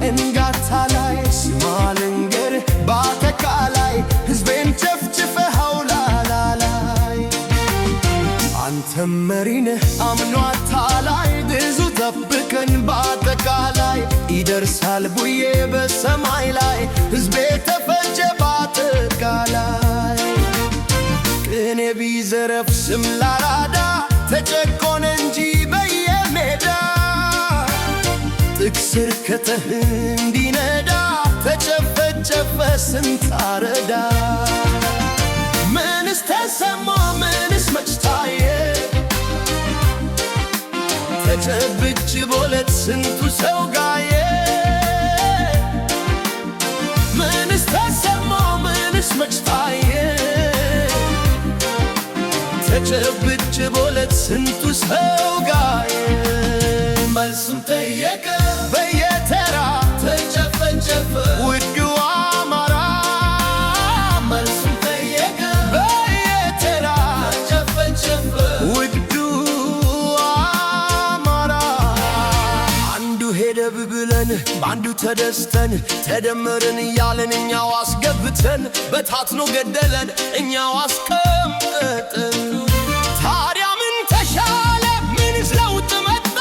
እንጋታላይ ስማ ልንገር በአጠቃላይ ሕዝቤን ጨፍጭፈኸው ላላላይ አንተም መሪ ነህ አምኖ አታላይ ብዙ ጠብቀን በአጠቃላይ ይደርሳል ብዬ በሰማይ ላይ ሕዝቤ ተፈጀ በአጠቃላይ ቅኔ ቢዘረፍ ስም ላራዳ ተጨቆነ እንጂ በየሜዳ ጥቅስር ከተህ እንዲነዳ ተጨፈጨፈ ስንት አረዳ ምንስ ተሰማ ምንስ መች ታየ ተጨብጭ ቦለት ስንቱ ሰው ጋየ ምንስ ተሰማ ምንስ መች ታየ ተጨብጭ ቦለት ስንቱ ሰው ጋየ መልሱን ጠየቀ በየተራ ተጨፈጨፈ ውዱ አማራ መልሱን ጠየቀ በየተራ ተጨፈጨፈ ውዱ አማራ አንዱ ሄደ ብለን በአንዱ ተደስተን ተደመርን እያለን እኛው አስገብተን በታትኖ ገደለን እኛው አስቀምጠን ታዲያ ምን ተሻለ ምንስ ለውጥ መጣ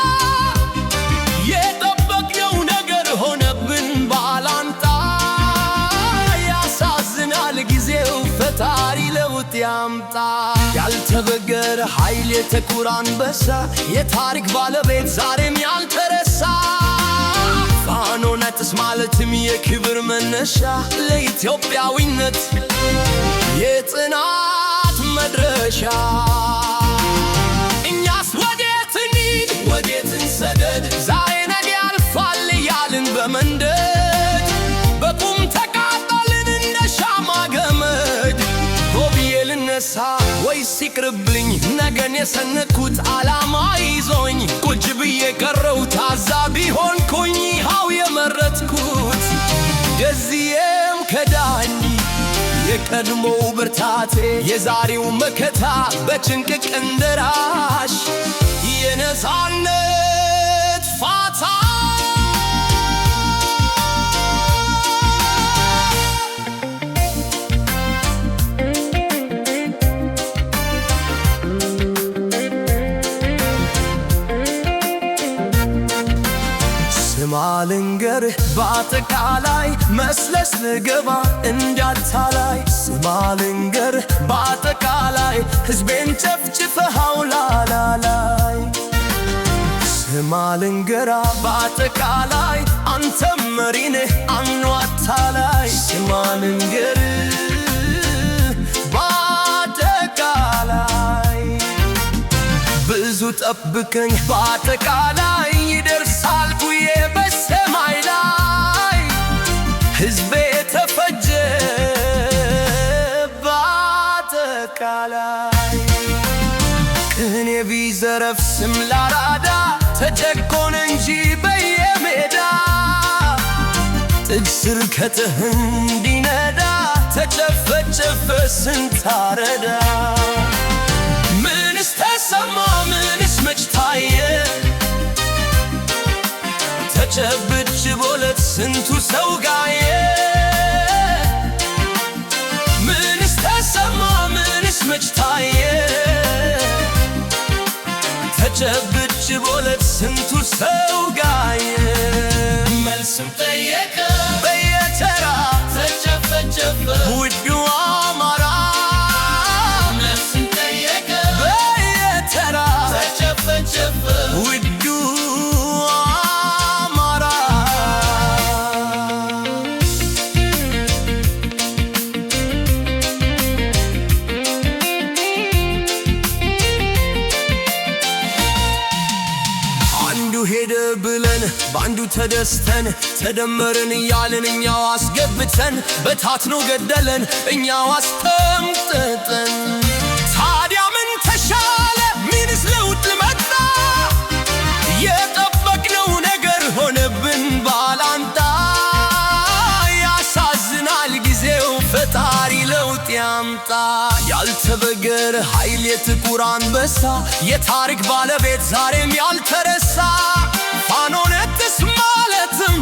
የጠበቅነው ነገር ሆነብን ባላንጣ ያሳዝናል ጊዜው ፈጣሪ ለውጥ ያምጣ ያልተበገረ ኃይል የጥቁር አንበሳ የታሪክ ባለቤት ዛሬም ያልተረሳ ፋኖ ነጥስ ማለትም የክብር መነሻ ለኢትዮጵያዊነት የጽናት መድረሻ እኛስ ወዴት እንሂድ ወዴት እንሰደድ ዛሬ ነገ ያልፋል እያልን በመንደድ በቁም ተቃጠልን እንደ ሻማ ገመድ ሆብዬ ልነሳ ወይስ ይቅርብልኝ ነገን የሰነኩት ዓላማ ይዞኝ ቁጭ ብዬ ቀረው ታዛቢ ሆንኩኝ ይኸው የመረጥኩት ገዚዬም ከዳኝ የቀድሞው ብርታቴ የዛሬው መከታ በጭንቅ ቀን ደራሽ የነፃነት ፋታ ስማ ልንገርህ በአጠቃላይ መስለስ ልገባ እንዳታላይ ስማ ልንገርህ በአጠቃላይ ሕዝቤን ጨፍጭፈኸው ላላላይ ስማ ልንገራ በአጠቃላይ አንተም መሪ ነህ አምኖ አታላይ ስማ ልንገርህ በአጠቃላይ ብዙ ጠብቀኝ በአጠቃላይ ይደርሳል ብዬ በሰማይ ላይ ሕዝቤ ተፈጀ በአጠቃላይ ቅኔ ቢዘረፍ ስም ላራዳ ተጨቆነ እንጂ በየሜዳ ጥቅስር ከተህ እንዲነዳ ተጨፈጨፈ ስንት አረዳ ምንስ ተሰማ ምንስ መች ታየ ተጨብጭ ቦለት ስንቱ ሰው ጋየ ምንስ ተሰማ ምንስ መች ታየ ተጨብጭ ቦለት ስንቱ ሰው ጋየ መልስም ጠየቀ በየተራ ተጨፈጨፈ ውዱ አማራ መልስም ጠየቀ በየተራ ተጨፈጨፈ ውዱ አማራ አንዱ ሄደ ብለን በአንዱ ተደስተን ተደመርን እያልን እኛው አስገብተን በታትኖ ገደለን እኛው አስቀምጠን ታዲያ ምን ተሻለ ምንስ ለውጥ መጣ የጠበቅነው ነገር ሆነብን ባላንጣ ያሳዝናል ጊዜው ፈጣሪ ለውጥ ያምጣ ያልተበገረ ኃይል የጥቁር አንበሳ የታሪክ ባለቤት ዛሬም ያልተረሳ ፋኖ ነጥስ ማለትም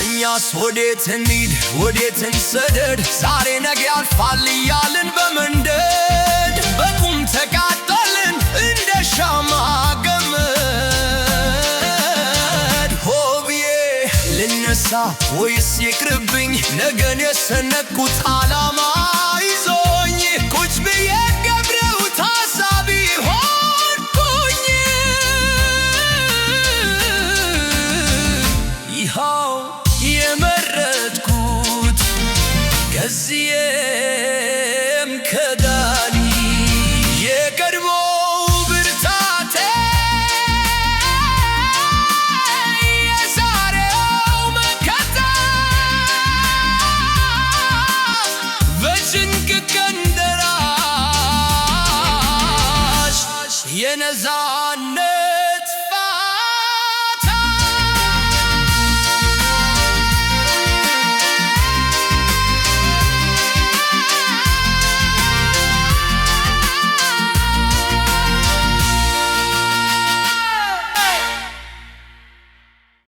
እኛስ ወዴት እንሂድ ወዴት እንሰደድ ዛሬ ነገ ያልፋል እያልን በመንደድ በቁም ተቃጠልን እንደ ሻማ ገመድ። ሆ ብዬ ልነሳ ወይስ ይቅርብኝ ነገን የሰነቅኩት ዓላማ ይዞኝ ቁጭ ብዬ ገብረው ታሳቢ ሆንኩኝ። ይኸው የመረጥኩት ከዚህም ከዳኒ የቀድሞ ብርታቴ የዛሬው መከታ በጭንቅ ቀን ደራሽ የነፃነት